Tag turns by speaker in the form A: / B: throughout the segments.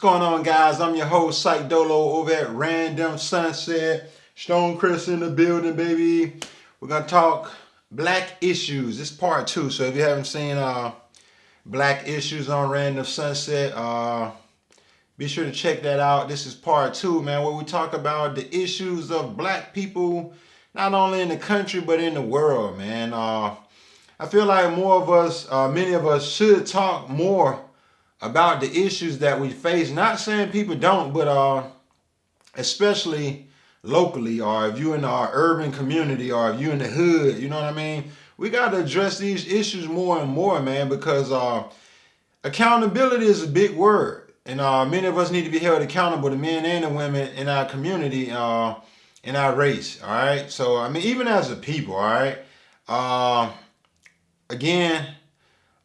A: going on, guys? I'm your host, Psych Dolo, over at Random Sunset. Stone Chris in the building, baby. We're gonna talk black issues. This is part two. So if you haven't seen black issues on Random Sunset, be sure to check that out. This is part two, man, where we talk about the issues of black people, not only in the country but in the world, man. I feel like more of us, many of us, should talk more about the issues that we face. Not saying people don't, but especially locally, or if you're in our urban community, or if you're in the hood, you know what I mean? We got to address these issues more and more, man, because accountability is a big word. And many of us need to be held accountable, the men and the women in our community, in our race, all right? So, I mean, even as a people, all right? Again,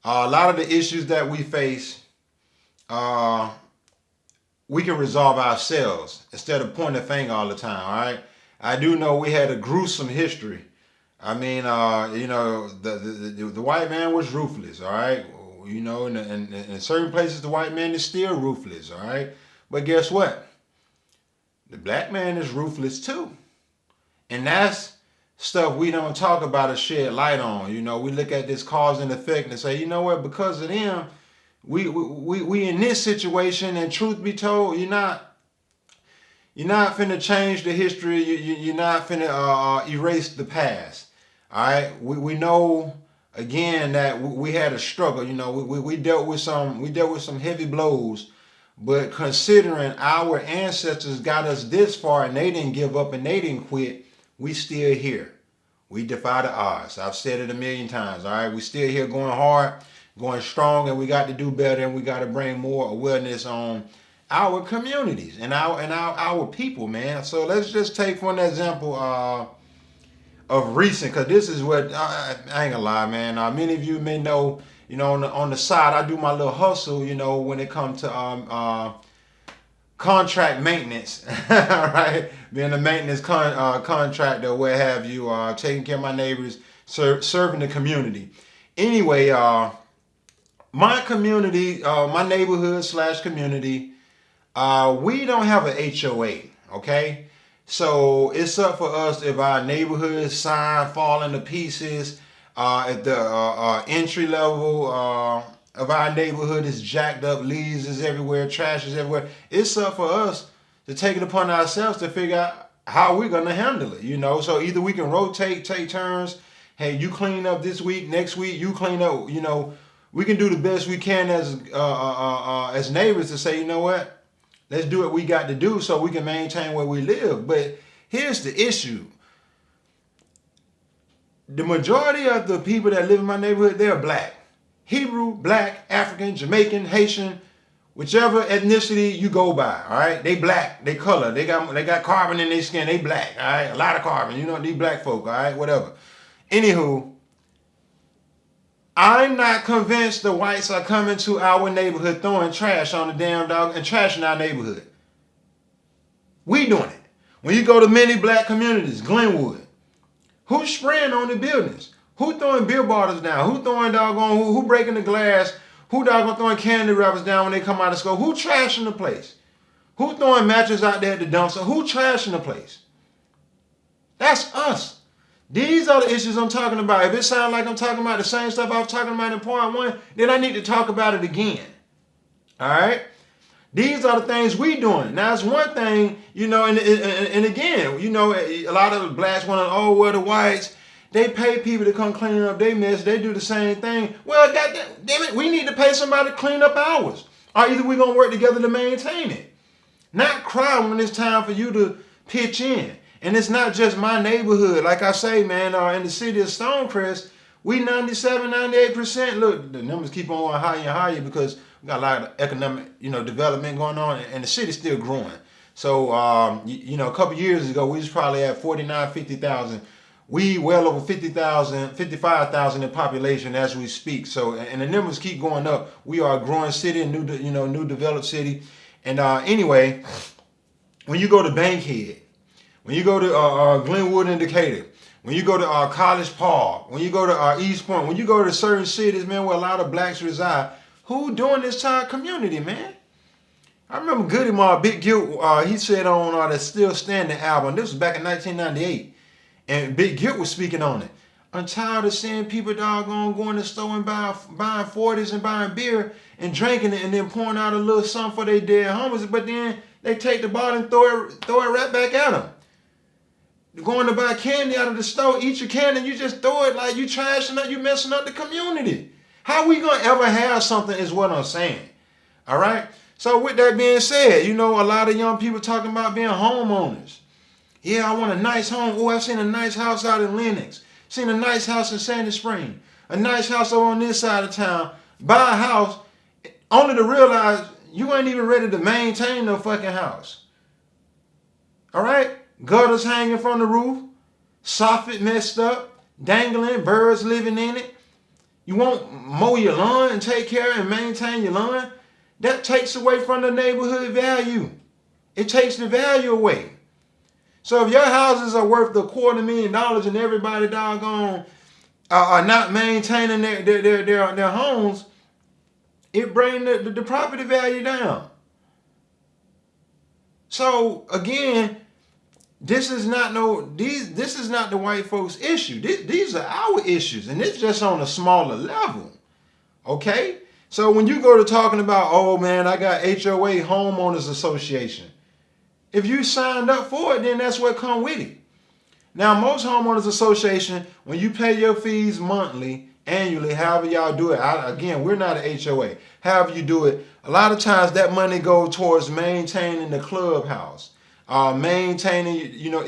A: a lot of the issues that we face, we can resolve ourselves instead of pointing the finger all the time, all right? I do know we had a gruesome history. I mean, the white man was ruthless, all right? You know, in certain places, the white man is still ruthless, all right? But guess what? The black man is ruthless too. And that's stuff we don't talk about or shed light on. You know, we look at this cause and effect and say, you know what, because of them, we in this situation. And truth be told, you're not finna change the history. You're not finna erase the past. All right, we know again that we had a struggle. You know, we dealt with some heavy blows, but considering our ancestors got us this far and they didn't give up and they didn't quit, we still here. We defy the odds. I've said it a million times. All right, we still here, going hard, going strong, and we got to do better, and we got to bring more awareness on our communities and our people, man. So let's just take for an example of recent, because this is what I ain't gonna lie, man. Many of you may know, you know, on the side, I do my little hustle, you know, when it comes to contract maintenance, right? Being a maintenance contractor, where have you, taking care of my neighbors, serving the community. Anyway, my community, my neighborhood / community, we don't have an HOA, okay? So it's up for us if our neighborhood sign fall into pieces, if the entry level of our neighborhood is jacked up, leaves is everywhere, trash is everywhere. It's up for us to take it upon ourselves to figure out how we're gonna handle it, you know? So either we can rotate, take turns. Hey, you clean up this week, next week you clean up, you know. We can do the best we can as neighbors to say, you know what? Let's do what we got to do so we can maintain where we live. But here's the issue. The majority of the people that live in my neighborhood, they're black. Hebrew, black, African, Jamaican, Haitian, whichever ethnicity you go by, all right? They black, they color, they got carbon in their skin, they black, all right? A lot of carbon, you know, these black folk, all right? Whatever. Anywho, I'm not convinced the whites are coming to our neighborhood throwing trash on the damn dog and trashing our neighborhood. We doing it. When you go to many black communities, Glenwood, who's spraying on the buildings? Who throwing beer bottles down? Who throwing doggone, who breaking the glass? Who doggone throwing candy wrappers down when they come out of school? Who trashing the place? Who throwing matches out there at the dumpster? Who trashing the place? That's us. These are the issues I'm talking about. If it sounds like I'm talking about the same stuff I was talking about in part one, then I need to talk about it again. All right? These are the things we doing. Now, it's one thing, you know, and again, you know, a lot of the blacks want to, oh, well, the whites, they pay people to come clean up their mess. They do the same thing. Well, damn it, we need to pay somebody to clean up ours. Or either we're going to work together to maintain it. Not cry when it's time for you to pitch in. And it's not just my neighborhood. Like I say, man, in the city of Stonecrest, we 97, 98%. Look, the numbers keep on going higher and higher because we got a lot of economic, you know, development going on, and the city's still growing. So, you know, a couple years ago, we was probably at 49, 50,000. We well over 50,000, 55,000 in population as we speak. So, and the numbers keep going up. We are a growing city, a new developed city. And anyway, when you go to Bankhead, when you go to Glenwood and Decatur, when you go to College Park, when you go to East Point, when you go to certain cities, man, where a lot of blacks reside, who doing this to our community, man? I remember Goody Mob, Big Guilt, he said on that Still Standing album, this was back in 1998, and Big Guilt was speaking on it. I'm tired of seeing people doggone going to the store and buying 40s and buying beer and drinking it and then pouring out a little something for their dead homies, but then they take the bottle and throw it right back at them. Going to buy candy out of the store, eat your candy, and you just throw it like you trashing up, you messing up the community. How we gonna ever have something is what I'm saying. All right? So with that being said, a lot of young people talking about being homeowners. Yeah, I want a nice home. Oh, I've seen a nice house out in Lenox. Seen a nice house in Sandy Spring. A nice house over on this side of town. Buy a house only to realize you ain't even ready to maintain no fucking house. All right? Gutters hanging from the roof. Soffit messed up. Dangling. Birds living in it. You won't mow your lawn and take care and maintain your lawn? That takes away from the neighborhood value. It takes the value away. So if your houses are worth $250,000 and everybody doggone are not maintaining their homes, it brings the property value down. So again, this is not the white folks' issue. These are our issues, and it's just on a smaller level. Okay? So when you go to talking about, oh man, I got HOA, Homeowners Association. If you signed up for it, then that's what come with it. Now, most homeowners association, when you pay your fees monthly, annually, however y'all do it, again, we're not an HOA. However you do it, a lot of times that money goes towards maintaining the clubhouse, maintaining,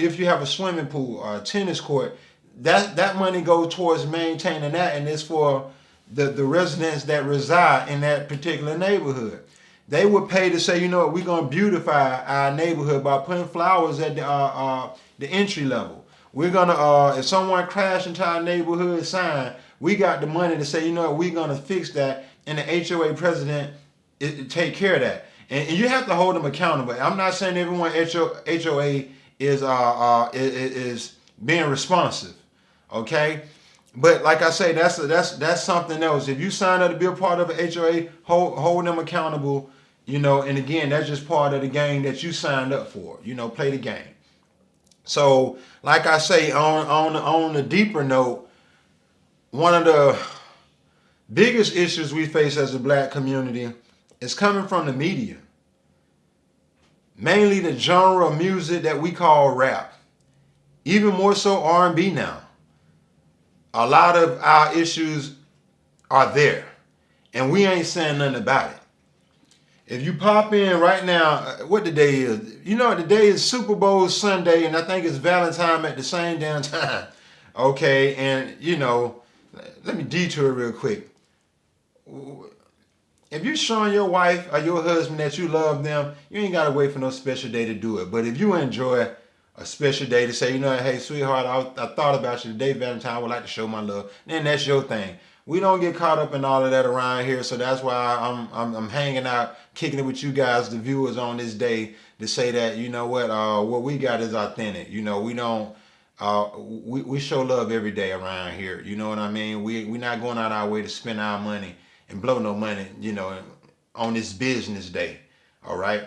A: if you have a swimming pool or a tennis court, that money goes towards maintaining that, and it's for the residents that reside in that particular neighborhood. They would pay to say, we're going to beautify our neighborhood by putting flowers at the entry level. We're going to, if someone crashed into our neighborhood sign, we got the money to say, we're going to fix that, and the HOA president take care of that. And you have to hold them accountable. I'm not saying everyone HOA is being responsive, okay? But like I say, that's something else. If you sign up to be a part of an HOA, hold them accountable. And again, that's just part of the game that you signed up for. Play the game. So, like I say, on a deeper note, one of the biggest issues we face as a black community is coming from the media. Mainly the genre of music that we call rap. Even more so R&B now. A lot of our issues are there, and we ain't saying nothing about it. If you pop in right now, what the day is? The day is Super Bowl Sunday, and I think it's Valentine at the same damn time. Okay, and let me detour real quick. If you're showing your wife or your husband that you love them, you ain't gotta wait for no special day to do it. But if you enjoy a special day to say, hey, sweetheart, I thought about you today, Valentine, I would like to show my love, then that's your thing. We don't get caught up in all of that around here, so that's why I'm hanging out, kicking it with you guys, the viewers, on this day to say that, what we got is authentic. We don't, we show love every day around here. You know what I mean? We're not going out our way to spend our money and blow no money, on this business day. All right?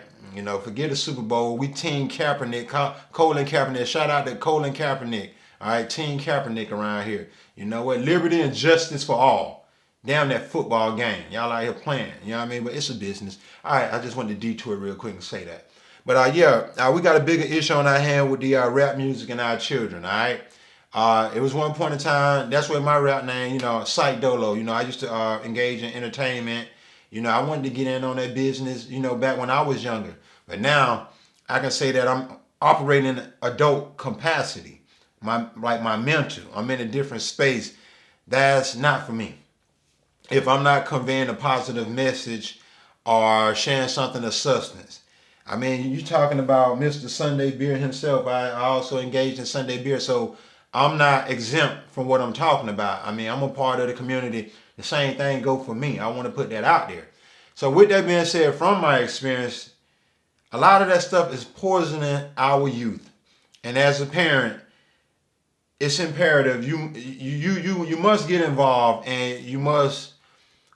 A: Forget the Super Bowl. We Team Kaepernick, Colin Kaepernick. Shout out to Colin Kaepernick. All right, Team Kaepernick around here. You know what? Liberty and justice for all. Damn that football game. Y'all out here playing. You know what I mean? But it's a business. All right, I just wanted to detour real quick and say that. But we got a bigger issue on our hand with the rap music and our children. All right. It was one point in time. That's where my rap name, Psych Dolo. I used to engage in entertainment. I wanted to get in on that business, back when I was younger. But now I can say that I'm operating in adult capacity. My mental. I'm in a different space. That's not for me. If I'm not conveying a positive message or sharing something of substance. I mean, you're talking about Mr. Sunday Beer himself. I also engaged in Sunday Beer, so I'm not exempt from what I'm talking about. I mean, I'm a part of the community. The same thing go for me. I want to put that out there. So with that being said, from my experience, a lot of that stuff is poisoning our youth. And as a parent, it's imperative you must get involved, and you must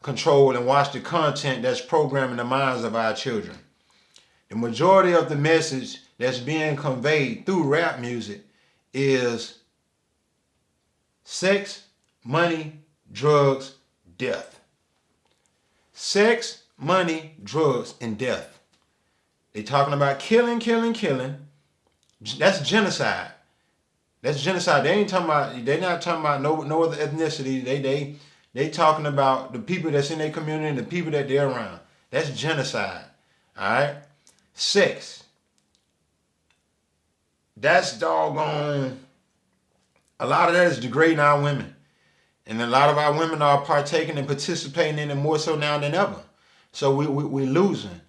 A: control and watch the content that's programming the minds of our children. The majority of the message that's being conveyed through rap music is sex, money, drugs, death. Sex, money, drugs, and death. They talking about killing, killing, killing. That's genocide. That's genocide. They ain't talking about. They not talking about no other ethnicity. They talking about the people that's in their community and the people that they're around. That's genocide. All right. Sex. That's doggone. A lot of that is degrading our women, and a lot of our women are partaking and participating in it more so now than ever. So we're losing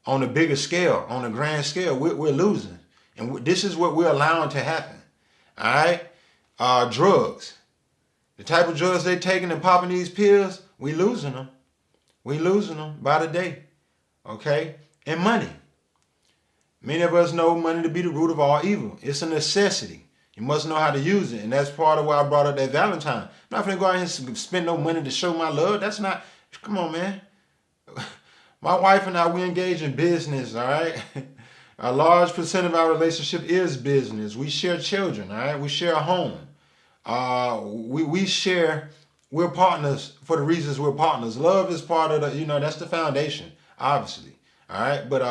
A: on a bigger scale, on a grand scale. We're losing, and this is what we're allowing to happen. All right, drugs. The type of drugs they taking and popping these pills, we losing them. We losing them by the day. Okay, and money. Many of us know money to be the root of all evil. It's a necessity. You must know how to use it, and that's part of why I brought up that Valentine. I'm not gonna go out here and spend no money to show my love. That's not. Come on, man. My wife and I, we engage in business. All right. A large percent of our relationship is business. We share children, all right? We share a home. We share, we're partners for the reasons we're partners. Love is part of the, that's the foundation, obviously, all right? But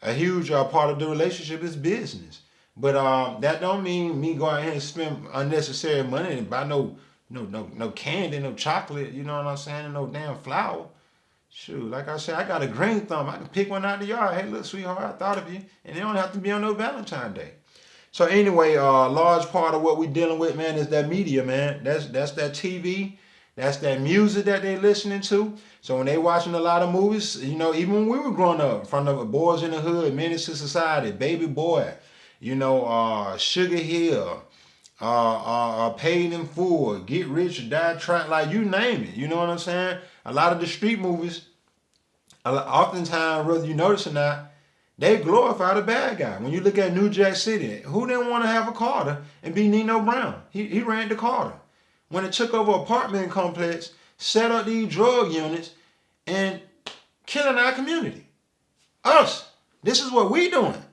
A: a huge part of the relationship is business. But that don't mean me go out here and spend unnecessary money and buy no candy, no chocolate, you know what I'm saying, and no damn flour. Shoot, like I said, I got a green thumb. I can pick one out of the yard. Hey, look, sweetheart, I thought of you. And it don't have to be on no Valentine's Day. So anyway, a large part of what we're dealing with, man, is that media, man. That's that TV. That's that music that they listening to. So when they watching a lot of movies, even when we were growing up, from the Boys in the Hood, Menace to Society, Baby Boy, Sugar Hill, Paid in Full, Get Rich or Die Trying, like you name it. You know what I'm saying? A lot of the street movies, oftentimes, whether you notice or not, they glorify the bad guy. When you look at New Jack City, who didn't want to have a Carter and be Nino Brown? He ran the Carter. When it took over an apartment complex, set up these drug units, and killing our community. Us. This is what we doing.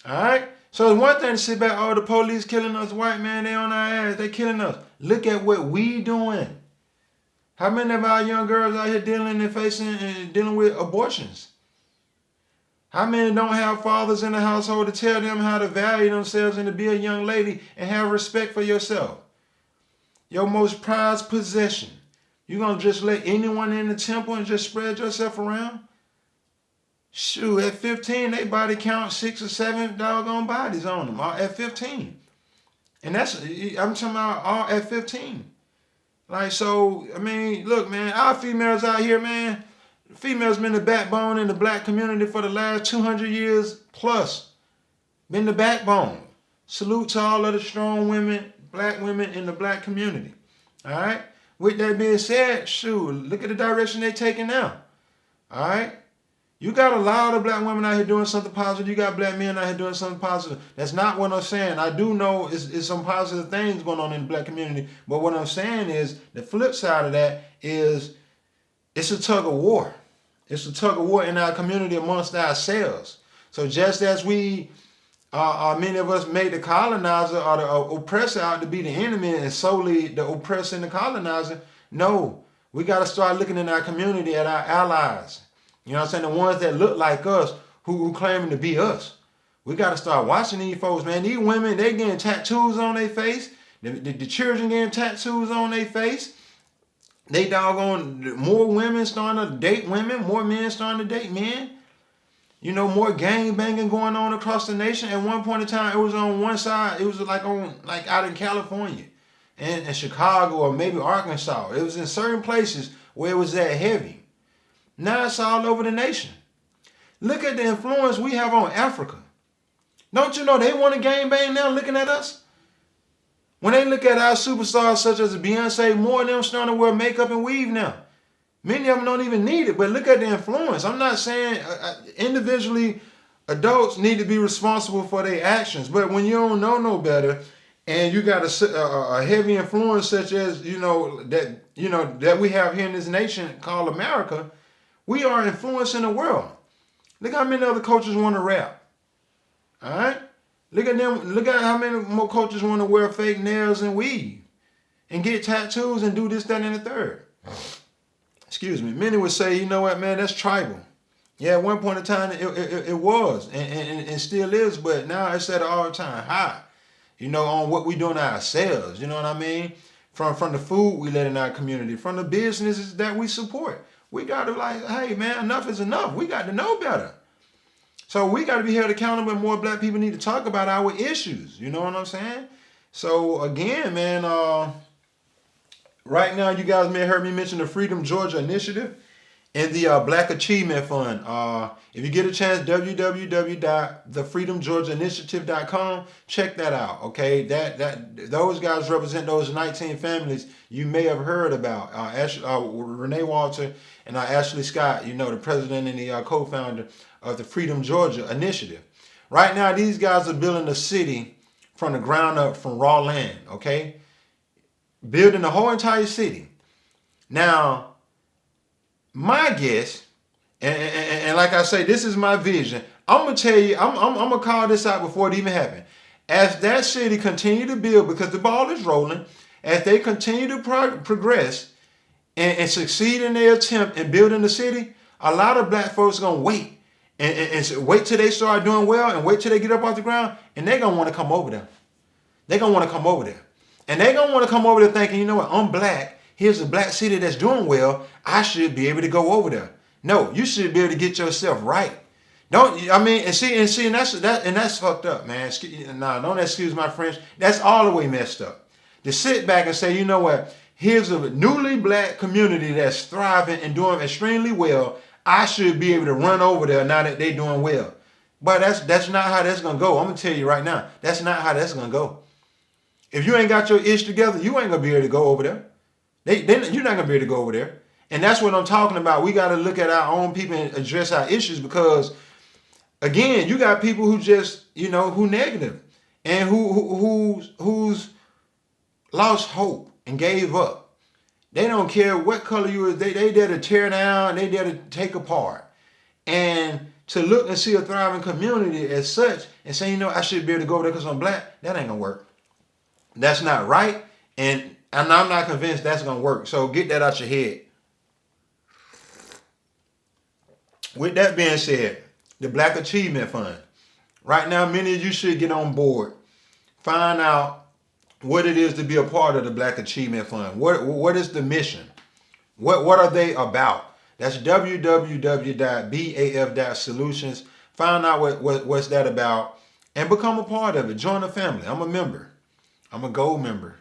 A: All right? So it's one thing to sit back, the police killing us, white man, they on our ass, they killing us. Look at what we doing. How many of our young girls out here dealing with abortions? How many don't have fathers in the household to tell them how to value themselves and to be a young lady and have respect for yourself? Your most prized possession. You gonna just let anyone in the temple and just spread yourself around? Shoot, at 15, they body count 6 or 7 doggone bodies on them, all at 15. And I'm talking about all at 15. Like, so, I mean, look, man, our females out here, man, females been the backbone in the black community for the last 200 years plus. Been the backbone. Salute to all of the strong women, black women in the black community. All right? With that being said, shoot, look at the direction they're taking now. All right? You got a lot of black women out here doing something positive. You got black men out here doing something positive. That's not what I'm saying. I do know it's some positive things going on in the black community. But what I'm saying is the flip side of that is it's a tug of war. It's a tug of war in our community amongst ourselves. So just as many of us made the colonizer or the oppressor out to be the enemy and solely the oppressor and the colonizer, no. We got to start looking in our community at our allies. You know what I'm saying? The ones that look like us, who claiming to be us. We got to start watching these folks, man. These women, they getting tattoos on their face. The children getting tattoos on their face. They doggone, more women starting to date women, more men starting to date men. More gang banging going on across the nation. At one point in time, it was on one side, it was like out in California and Chicago or maybe Arkansas. It was in certain places where it was that heavy. Now it's all over the nation. Look at the influence we have on Africa. Don't you know they want to gang bang now looking at us? When they look at our superstars such as Beyonce, more of them starting to wear makeup and weave now. Many of them don't even need it, but look at the influence. I'm not saying individually adults need to be responsible for their actions, but when you don't know no better and you got a heavy influence such as, that we have here in this nation called America, we are influencing the world. Look how many other coaches want to rap. All right? Look at them. Look at how many more coaches want to wear fake nails and weave and get tattoos and do this, that, and the third. Excuse me. Many would say, you know what, man, that's tribal. Yeah, at one point in time, it was and still is, but now it's at an all-time high. You know, on what we doing ourselves. You know what I mean? From the food we let in our community, from the businesses that we support. We got to like, hey, man, enough is enough. We got to know better. So we got to be held accountable, and more black people need to talk about our issues. You know what I'm saying? So again, man, right now you guys may have heard me mention the Freedom Georgia Initiative and the Black Achievement Fund. If you get a chance, www.thefreedomgeorgiainitiative.com, check that out. Okay, those guys represent those 19 families you may have heard about. Renee Walter and Ashley Scott, you know, the president and the co-founder of the Freedom Georgia Initiative. Right now, these guys are building a city from the ground up, from raw land. Okay, building the whole entire city. Now, my guess, and like I say, this is my vision. I'm gonna tell you, I'm gonna call this out before it even happened. As that city continue to build, because the ball is rolling, as they continue to progress and succeed in their attempt in building the city, a lot of black folks are gonna wait and wait till they start doing well and wait till they get up off the ground, and they're gonna want to come over there. They're gonna want to come over there, and they're gonna want to come over there thinking, you know what, I'm black. Here's a black city that's doing well. I should be able to go over there. No, you should be able to get yourself right. Don't I mean and that's fucked up, man. Nah, don't excuse my French. That's all the way messed up. To sit back and say, you know what? Here's a newly black community that's thriving and doing extremely well. I should be able to run over there now that they're doing well. But that's not how that's gonna go. I'm gonna tell you right now. That's not how that's gonna go. If you ain't got your ish together, you ain't gonna be able to go over there. You're not gonna be able to go over there. And that's what I'm talking about. We got to look at our own people and address our issues, because, again, you got people who just, you know, who negative and who's lost hope and gave up. They don't care what color you is. They there to tear down. They there to take apart. And to look and see a thriving community as such and say, you know, I should be able to go over there because I'm black, that ain't gonna work. That's not right. And I'm not convinced that's gonna work. So get that out your head. With that being said, the Black Achievement Fund. Right now, many of you should get on board. Find out what it is to be a part of the Black Achievement Fund. What is the mission? What are they about? That's www.baf.solutions. Find out what's that about and become a part of it. Join the family. I'm a member. I'm a gold member.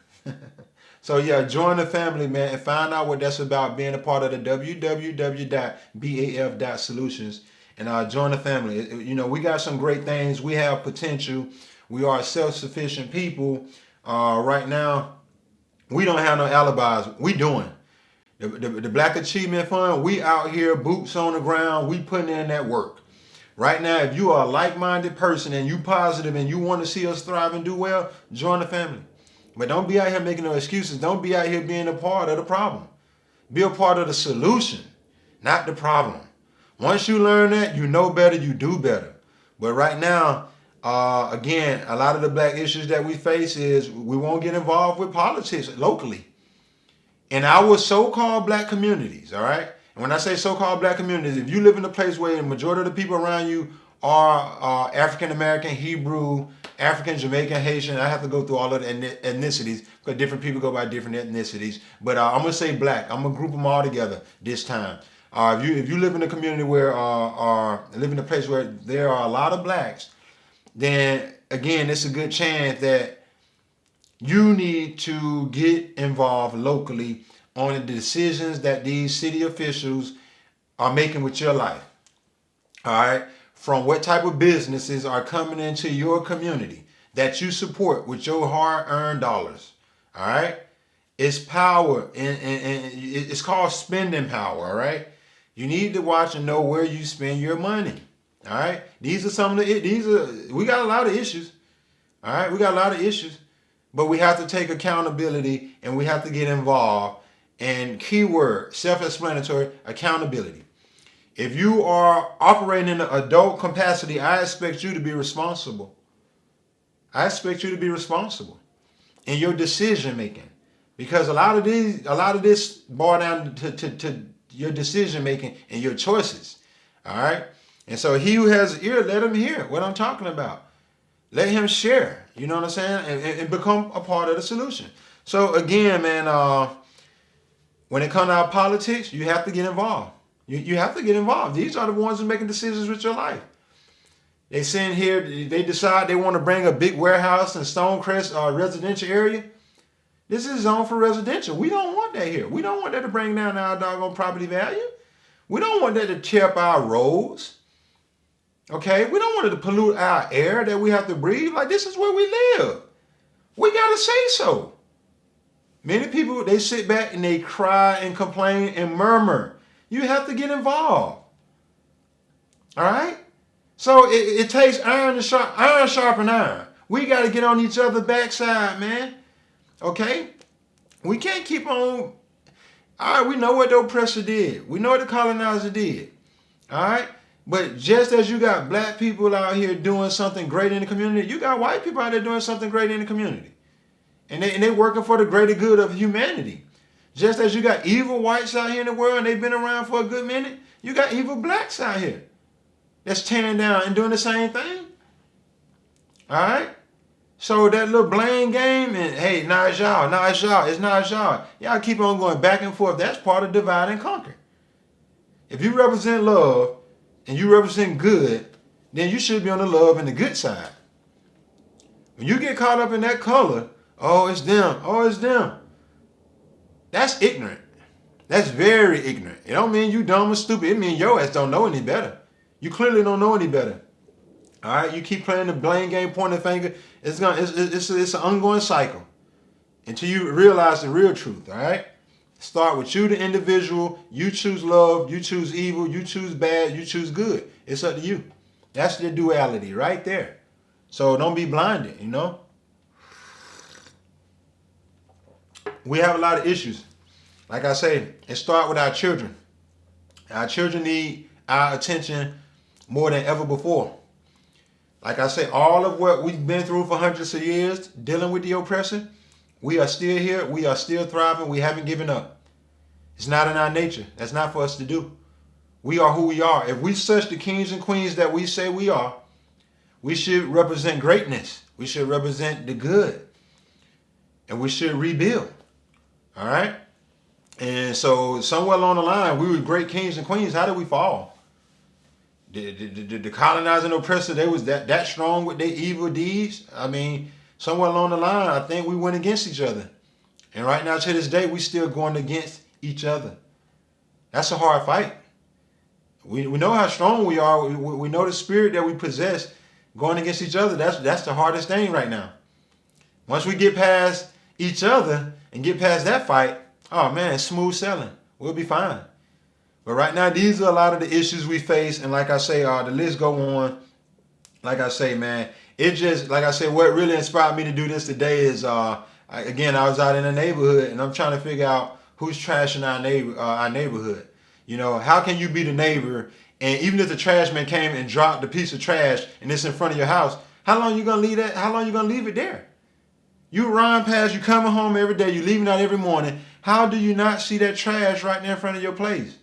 A: So yeah, join the family, man, and find out what that's about, being a part of the www.baf.solutions, and join the family. You know, we got some great things. We have potential. We are self-sufficient people. Right now, we don't have no alibis. We doing. The Black Achievement Fund, we out here, boots on the ground. We putting in that work. Right now, if you are a like-minded person and you positive and you want to see us thrive and do well, join the family. But don't be out here making no excuses. Don't be out here being a part of the problem. Be a part of the solution, not the problem. Once you learn that, you know better, you do better. But right now, again, a lot of the black issues that we face is we won't get involved with politics locally. In our so-called black communities, all right? And when I say so-called black communities, if you live in a place where the majority of the people around you are African-American, Hebrew, African, Jamaican, Haitian, I have to go through all of the ethnicities because different people go by different ethnicities. But I'm going to say black. I'm going to group them all together this time. If you live in a community where, live in a place where there are a lot of blacks, then again, it's a good chance that you need to get involved locally on the decisions that these city officials are making with your life. All right? From what type of businesses are coming into your community that you support with your hard-earned dollars. All right? It's power, and it's called spending power, all right? You need to watch and know where you spend your money. All right? These are some of we got a lot of issues. All right? We got a lot of issues. But we have to take accountability and we have to get involved. And keyword, self-explanatory, accountability. If you are operating in an adult capacity, I expect you to be responsible. I expect you to be responsible in your decision making, because a lot of this boils down to your decision making and your choices. All right, and so he who has ear, let him hear what I'm talking about. Let him share. You know what I'm saying, and become a part of the solution. So again, man, when it comes to our politics, you have to get involved. You have to get involved. These are the ones who are making decisions with your life. They sitting here, they decide they want to bring a big warehouse in Stonecrest residential area. This is zoned for residential. We don't want that here. We don't want that to bring down our doggone property value. We don't want that to tear up our roads. Okay? We don't want it to pollute our air that we have to breathe. Like, this is where we live. We got to say so. Many people, they sit back and they cry and complain and murmur. You have to get involved. All right? So it takes iron sharpen iron. We got to get on each other's backside, man. Okay? We can't keep on. All right, we know what the oppressor did. We know what the colonizer did. All right? But just as you got black people out here doing something great in the community, you got white people out there doing something great in the community. And they're working for the greater good of humanity. Just as you got evil whites out here in the world and they've been around for a good minute, you got evil blacks out here that's tearing down and doing the same thing. All right? So that little blame game and, hey, nah, it's y'all, it's not y'all. Y'all keep on going back and forth. That's part of divide and conquer. If you represent love and you represent good, then you should be on the love and the good side. When you get caught up in that color, oh, it's them. That's ignorant. That's very ignorant. It don't mean you dumb or stupid. It means your ass don't know any better. You clearly don't know any better. All right, you keep playing the blame game, pointing the finger. It's an ongoing cycle until you realize the real truth. All right, start with you, the individual. You choose love. You choose evil. You choose bad. You choose good. It's up to you. That's the duality right there. So don't be blinded. You know, we have a lot of issues. Like I say, it starts with our children. Our children need our attention more than ever before. Like I say, all of what we've been through for hundreds of years, dealing with the oppressor, we are still here. We are still thriving. We haven't given up. It's not in our nature. That's not for us to do. We are who we are. If we such the kings and queens that we say we are, we should represent greatness. We should represent the good. And we should rebuild. All right? And so somewhere along the line, we were great kings and queens. How did we fall? The colonizing oppressor, they was that strong with their evil deeds. I mean, somewhere along the line, I think we went against each other. And right now, to this day, we still going against each other. That's a hard fight. We know how strong we are. We know the spirit that we possess going against each other. That's the hardest thing right now. Once we get past each other and get past that fight, oh man, smooth sailing. We'll be fine. But right now, these are a lot of the issues we face. And like I say, the list go on. Like I say, man, it just, like I say, what really inspired me to do this today is, again, I was out in the neighborhood and I'm trying to figure out who's trashing our neighborhood. You know, how can you be the neighbor? And even if the trash man came and dropped a piece of trash and it's in front of your house, how long you gonna leave that? How long you gonna leave it there? You run past, you coming home every day, you leaving out every morning. How do you not see that trash right there in front of your place?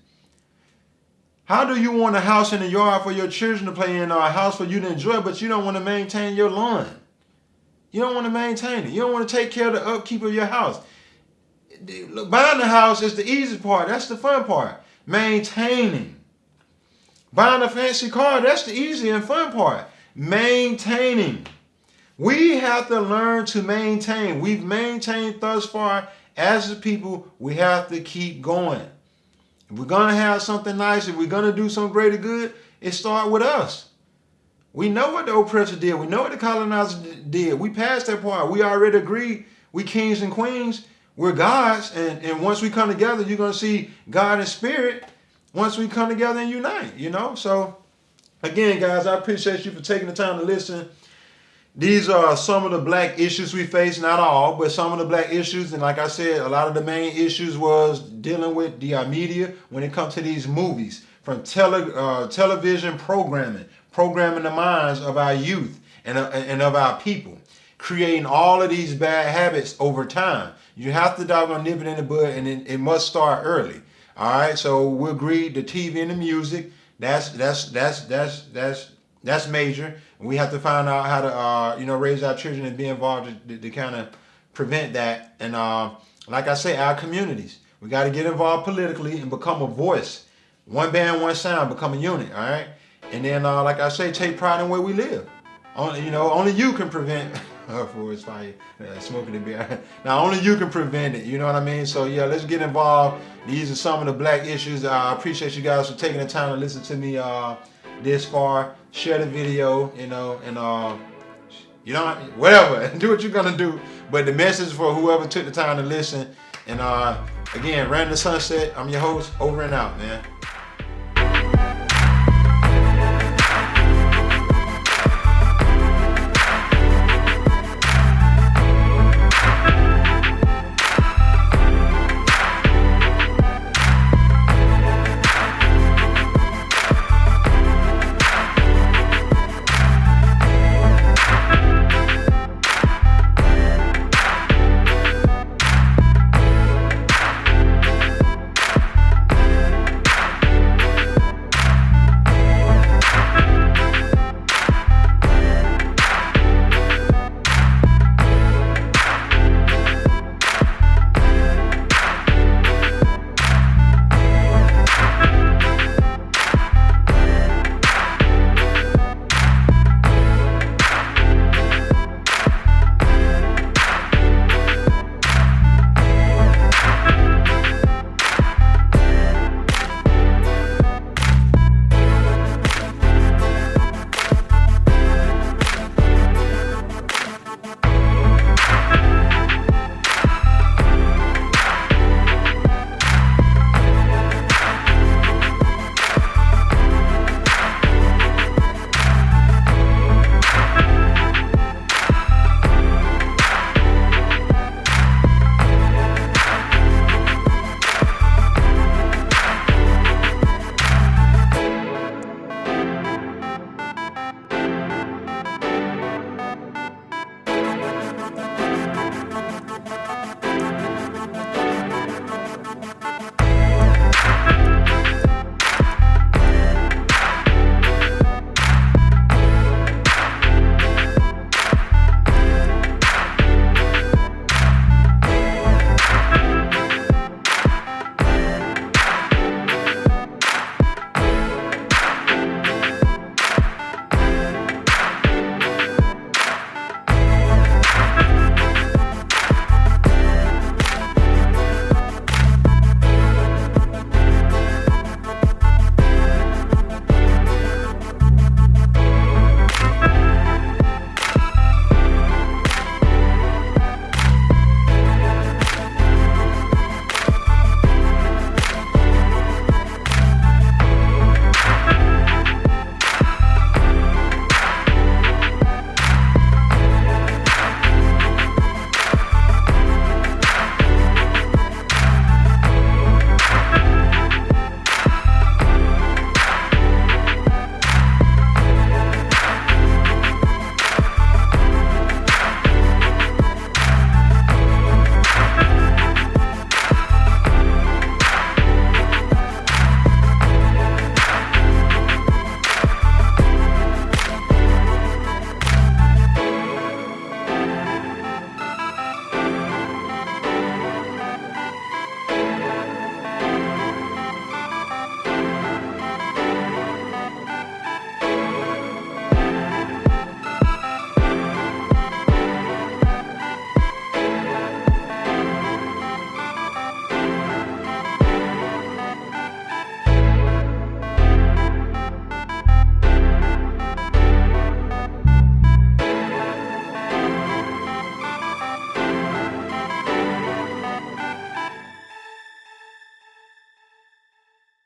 A: How do you want a house in the yard for your children to play in or a house for you to enjoy, but you don't want to maintain your lawn? You don't want to maintain it. You don't want to take care of the upkeep of your house. Look, buying the house is the easy part. That's the fun part. Maintaining. Buying a fancy car, that's the easy and fun part. Maintaining. We have to learn to maintain. We've maintained thus far. As a people, we have to keep going. If we're going to have something nice, if we're going to do some greater good, it starts with us. We know what the oppressor did. We know what the colonizer did. We passed that part. We already agreed. We kings and queens. We're gods. And once we come together, you're going to see God and spirit once we come together and unite, you know. So, again, guys, I appreciate you for taking the time to listen. These are some of the black issues we face, not all, but some of the black issues. And like I said, a lot of the main issues was dealing with the media when it comes to these movies. from television programming the minds of our youth and of our people, creating all of these bad habits over time. You have to doggone nip it in the bud, and it must start early. All right, so we agreed the TV and the music. That's major. We have to find out how to raise our children and be involved to kind of prevent that. And like I say, our communities, we got to get involved politically and become a voice. One band, one sound, become a unit. All right, and then like I say, take pride in where we live. Only you can prevent forest fire, smoking the beer. Now only you can prevent it. You know what I mean? So yeah, let's get involved. These are some of the black issues. I appreciate you guys for taking the time to listen to me this far. Share the video, and whatever. Do what you're gonna do. But the message for whoever took the time to listen. And again, Random Sunset. I'm your host. Over and out, man.